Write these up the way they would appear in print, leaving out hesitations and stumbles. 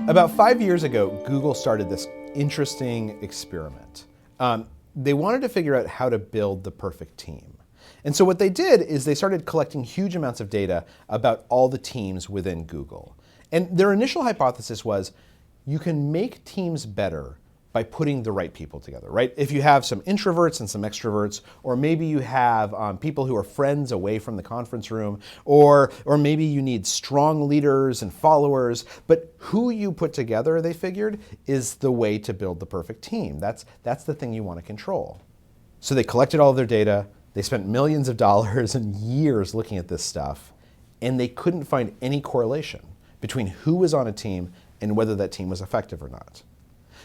About 5 years ago, Google started this interesting experiment. They wanted to figure out how to build the perfect team. And so what they did is they started collecting huge amounts of data about all the teams within Google. And their initial hypothesis was you can make teams better by putting the right people together, right? If you have some introverts and some extroverts, or maybe you have people who are friends away from the conference room, or maybe you need strong leaders and followers, but who you put together, they figured, is the way to build the perfect team. That's the thing you want to control. So they collected all of their data, they spent millions of dollars and years looking at this stuff, and they couldn't find any correlation between who was on a team and whether that team was effective or not.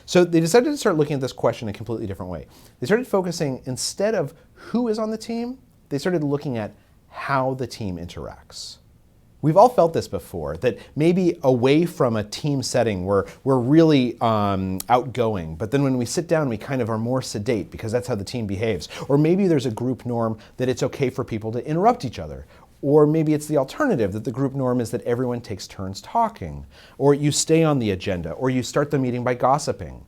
So they decided to start looking at this question in a completely different way. They started focusing, instead of who is on the team, they started looking at how the team interacts. We've all felt this before, that maybe away from a team setting we're really outgoing, but then when we sit down we kind of are more sedate because that's how the team behaves. Or maybe there's a group norm that it's okay for people to interrupt each other. Or maybe it's the alternative, that the group norm is that everyone takes turns talking, or you stay on the agenda, or you start the meeting by gossiping.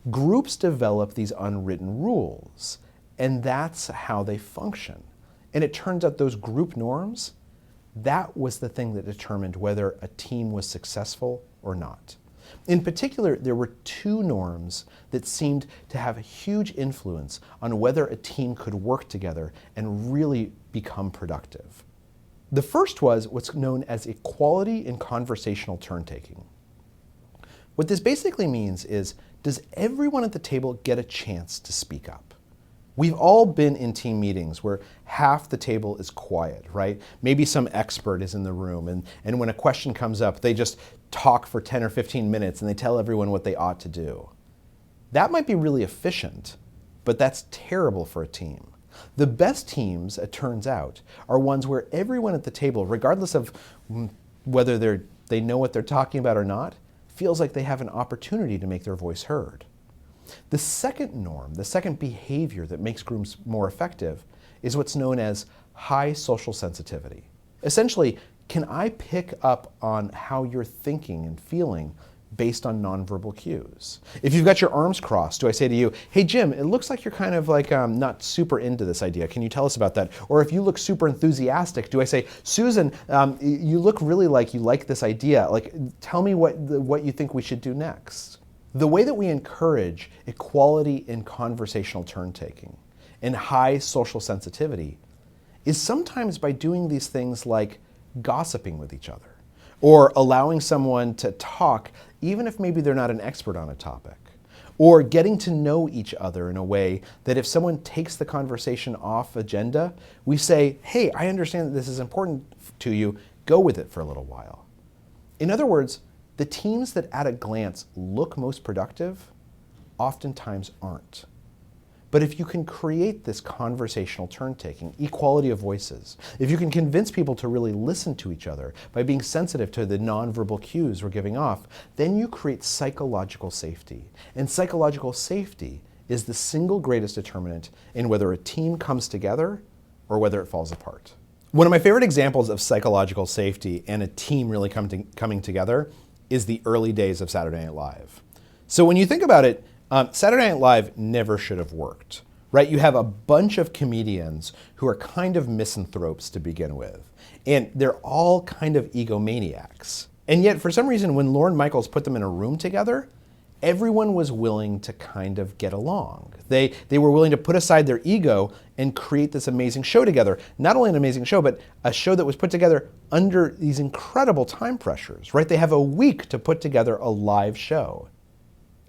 Groups develop these unwritten rules, and that's how they function. And it turns out those group norms, that was the thing that determined whether a team was successful or not. In particular, there were two norms that seemed to have a huge influence on whether a team could work together and really become productive. The first was what's known as equality in conversational turn-taking. What this basically means is, does everyone at the table get a chance to speak up? We've all been in team meetings where half the table is quiet, right? Maybe some expert is in the room, and when a question comes up, they just talk for 10 or 15 minutes and they tell everyone what they ought to do. That might be really efficient, but that's terrible for a team. The best teams, it turns out, are ones where everyone at the table, regardless of whether they know what they're talking about or not, feels like they have an opportunity to make their voice heard. The second norm, the second behavior that makes groups more effective, is what's known as high social sensitivity. Essentially, can I pick up on how you're thinking and feeling based on nonverbal cues? If you've got your arms crossed, do I say to you, hey Jim, it looks like you're kind of like not super into this idea. Can you tell us about that? Or if you look super enthusiastic, do I say, Susan, you look really like you like this idea. Like, tell me what you think we should do next. The way that we encourage equality in conversational turn-taking and high social sensitivity is sometimes by doing these things like gossiping with each other, or allowing someone to talk even if maybe they're not an expert on a topic, or getting to know each other in a way that if someone takes the conversation off agenda, we say, hey, I understand that this is important to you, go with it for a little while. In other words, the teams that at a glance look most productive oftentimes aren't. But if you can create this conversational turn-taking, equality of voices, if you can convince people to really listen to each other by being sensitive to the nonverbal cues we're giving off, then you create psychological safety. And psychological safety is the single greatest determinant in whether a team comes together or whether it falls apart. One of my favorite examples of psychological safety and a team really coming together is the early days of Saturday Night Live. So when you think about it, Saturday Night Live never should have worked, right? You have a bunch of comedians who are kind of misanthropes to begin with, and they're all kind of egomaniacs. And yet, for some reason, when Lorne Michaels put them in a room together, everyone was willing to kind of get along. They were willing to put aside their ego and create this amazing show together. Not only an amazing show, but a show that was put together under these incredible time pressures, right? They have a week to put together a live show.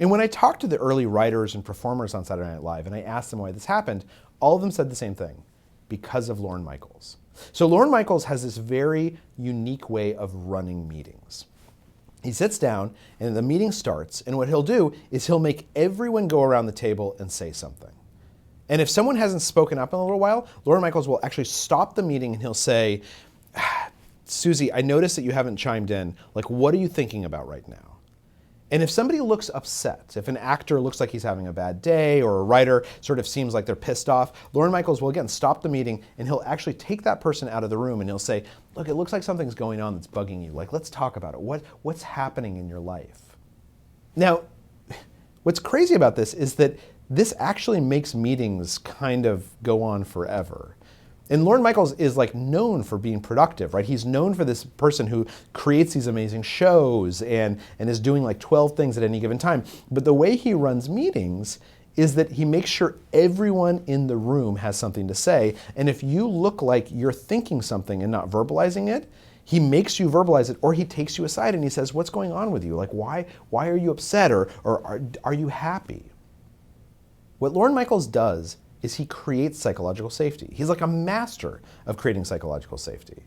And when I talked to the early writers and performers on Saturday Night Live and I asked them why this happened, all of them said the same thing: because of Lorne Michaels. So Lorne Michaels has this very unique way of running meetings. He sits down and the meeting starts, and what he'll do is he'll make everyone go around the table and say something. And if someone hasn't spoken up in a little while, Lorne Michaels will actually stop the meeting and he'll say, Susie, I noticed that you haven't chimed in. Like, what are you thinking about right now? And if somebody looks upset, if an actor looks like he's having a bad day, or a writer sort of seems like they're pissed off, Lorne Michaels will again stop the meeting and he'll actually take that person out of the room and he'll say, look, it looks like something's going on that's bugging you. Like, let's talk about it. What's happening in your life? Now, what's crazy about this is that this actually makes meetings kind of go on forever. And Lorne Michaels is like known for being productive, right? He's known for this person who creates these amazing shows and is doing like 12 things at any given time. But the way he runs meetings is that he makes sure everyone in the room has something to say. And if you look like you're thinking something and not verbalizing it, he makes you verbalize it, or he takes you aside and he says, what's going on with you? Like, why are you upset, or are you happy? What Lorne Michaels does is he creates psychological safety. He's like a master of creating psychological safety.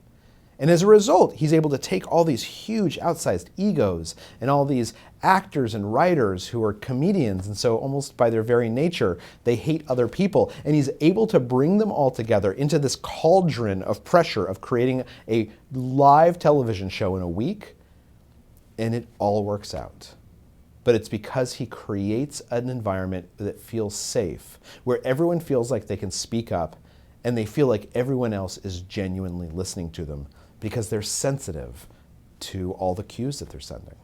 And as a result, he's able to take all these huge outsized egos and all these actors and writers who are comedians, and so almost by their very nature, they hate other people. And he's able to bring them all together into this cauldron of pressure of creating a live television show in a week, and it all works out. But it's because he creates an environment that feels safe, where everyone feels like they can speak up and they feel like everyone else is genuinely listening to them because they're sensitive to all the cues that they're sending.